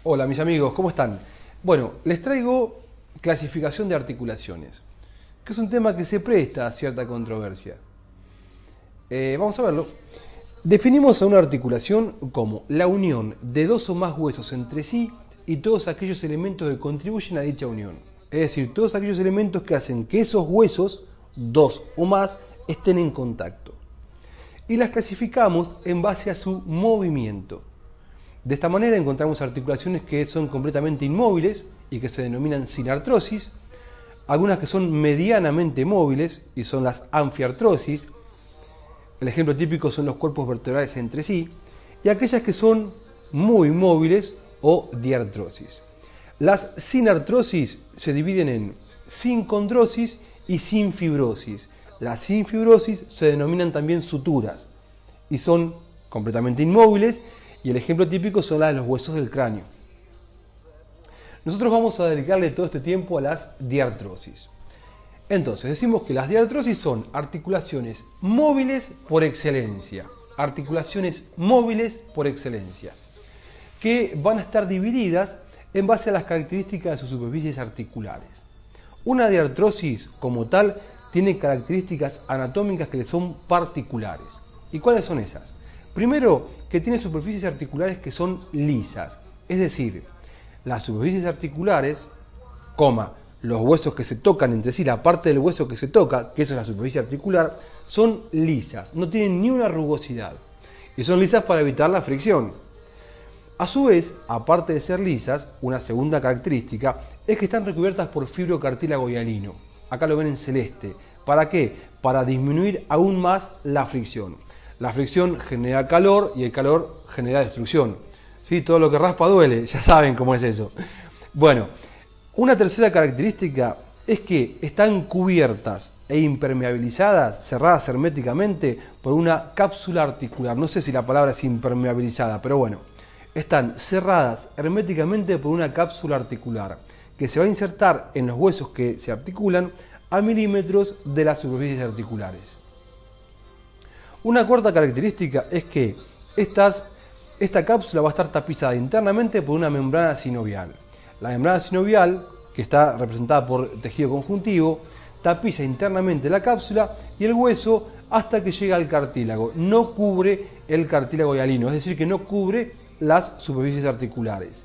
Hola mis amigos, ¿cómo están? Bueno, les traigo clasificación de articulaciones, que es un tema que se presta a cierta controversia. Vamos a verlo. Definimos a una articulación como la unión de dos o más huesos entre sí y todos aquellos elementos que contribuyen a dicha unión. Es decir, todos aquellos elementos que hacen que esos huesos, dos o más, estén en contacto. Y las clasificamos en base a su movimiento. De esta manera encontramos articulaciones que son completamente inmóviles y que se denominan sinartrosis, algunas que son medianamente móviles y son las anfiartrosis, el ejemplo típico son los cuerpos vertebrales entre sí, y aquellas que son muy móviles o diartrosis. Las sinartrosis se dividen en sincondrosis y sinfibrosis. Las sinfibrosis se denominan también suturas y son completamente inmóviles, y el ejemplo típico son las de los huesos del cráneo. Nosotros vamos a dedicarle todo este tiempo a las diartrosis. Entonces, decimos que las diartrosis son articulaciones móviles por excelencia. Articulaciones móviles por excelencia, que van a estar divididas en base a las características de sus superficies articulares. Una diartrosis, como tal, tiene características anatómicas que le son particulares. ¿Y cuáles son esas? Primero, que tiene superficies articulares que son lisas, es decir, las superficies articulares, los huesos que se tocan entre sí, la parte del hueso que se toca, que eso es la superficie articular, son lisas, no tienen ni una rugosidad. Y son lisas para evitar la fricción. A su vez, aparte de ser lisas, una segunda característica es que están recubiertas por fibrocartílago hialino. Acá lo ven en celeste. ¿Para qué? Para disminuir aún más la fricción. La fricción genera calor y el calor genera destrucción. ¿Sí? Todo lo que raspa duele, ya saben cómo es eso. Bueno, una tercera característica es que están cubiertas e impermeabilizadas, cerradas herméticamente por una cápsula articular. No sé si la palabra es impermeabilizada, pero bueno, están cerradas herméticamente por una cápsula articular que se va a insertar en los huesos que se articulan a milímetros de las superficies articulares. Una cuarta característica es que esta cápsula va a estar tapizada internamente por una membrana sinovial. La membrana sinovial, que está representada por tejido conjuntivo, tapiza internamente la cápsula y el hueso hasta que llega al cartílago. No cubre el cartílago hialino, es decir, que no cubre las superficies articulares.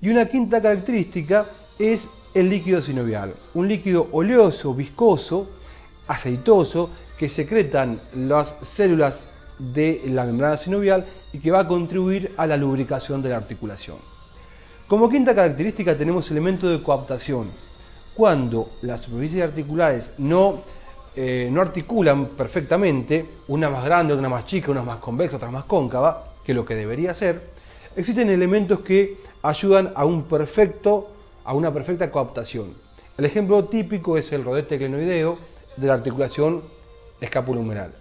Y una quinta característica es el líquido sinovial, un líquido oleoso, viscoso, aceitoso, que secretan las células de la membrana sinovial y que va a contribuir a la lubricación de la articulación. Como quinta característica tenemos elementos de coaptación. Cuando las superficies articulares no articulan perfectamente, una más grande, una más chica, una más convexa, otra más cóncava, que lo que debería ser, existen elementos que ayudan a una perfecta coaptación. El ejemplo típico es el rodete glenoideo de la articulación escapulohumeral.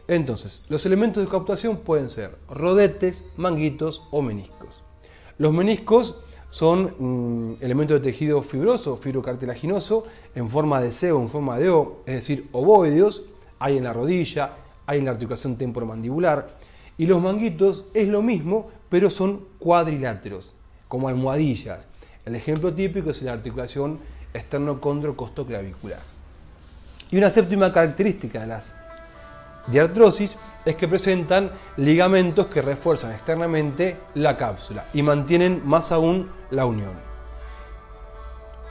Entonces, los elementos de coaptación pueden ser rodetes, manguitos o meniscos. Los meniscos son elementos de tejido fibroso, fibrocartilaginoso, en forma de C o en forma de O, es decir, ovoideos, hay en la rodilla, hay en la articulación temporomandibular. Y los manguitos es lo mismo, pero son cuadriláteros, como almohadillas. El ejemplo típico es la articulación esternocondrocostoclavicular. Y una séptima característica de las diartrosis es que presentan ligamentos que refuerzan externamente la cápsula y mantienen más aún la unión.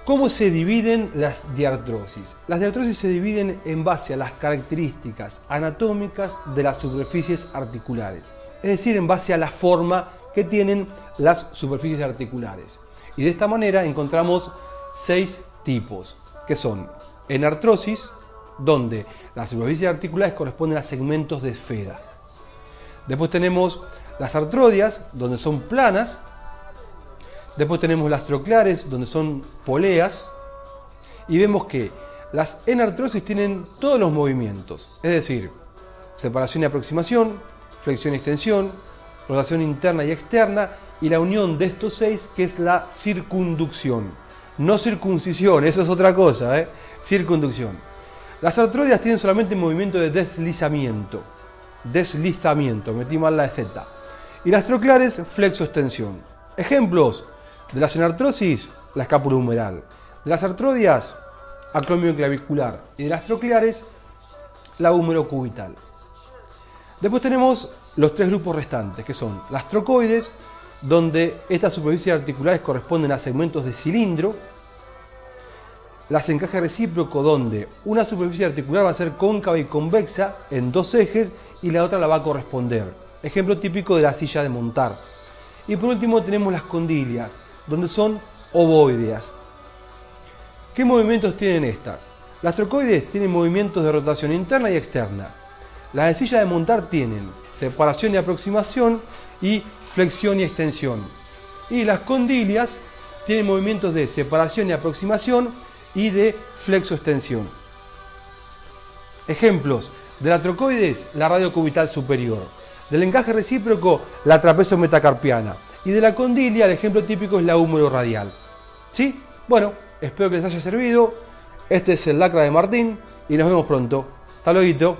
¿Cómo se dividen las diartrosis? Las diartrosis se dividen en base a las características anatómicas de las superficies articulares, es decir, en base a la forma que tienen las superficies articulares. Y de esta manera encontramos 6 tipos, que son enartrosis, donde las superficies articulares corresponden a segmentos de esfera. Después tenemos las artrodias, donde son planas. Después tenemos las troclares, donde son poleas. Y vemos que las enartrosis tienen todos los movimientos, es decir, separación y aproximación, flexión y extensión, rotación interna y externa, y la unión de estos 6, que es la circunducción. No circuncisión, eso es otra cosa, circunducción. Las artrodias tienen solamente movimiento de deslizamiento, metí mal la Z. Y las troclares, flexo-extensión. Ejemplos de la xenartrosis, la escápula humeral. De las artrodias, acromio clavicular. Y de las trocleares, la húmero cubital. Después tenemos los tres grupos restantes, que son las trocoides, donde estas superficies articulares corresponden a segmentos de cilindro. Las encaje recíproco, donde una superficie articular va a ser cóncava y convexa en dos ejes y la otra la va a corresponder. Ejemplo típico de la silla de montar. Y por último tenemos las condilias, donde son ovoideas. ¿Qué movimientos tienen estas? Las trocoides tienen movimientos de rotación interna y externa. Las de silla de montar tienen separación y aproximación y flexión y extensión. Y las condilias tienen movimientos de separación y aproximación y de flexo-extensión. Ejemplos de la trocoides, la radiocubital superior. Del encaje recíproco, la trapecio metacarpiana. Y de la condilia, el ejemplo típico es la húmero radial. ¿Sí? Bueno, espero que les haya servido. Este es el Lacra de Martín y nos vemos pronto. Hasta luego.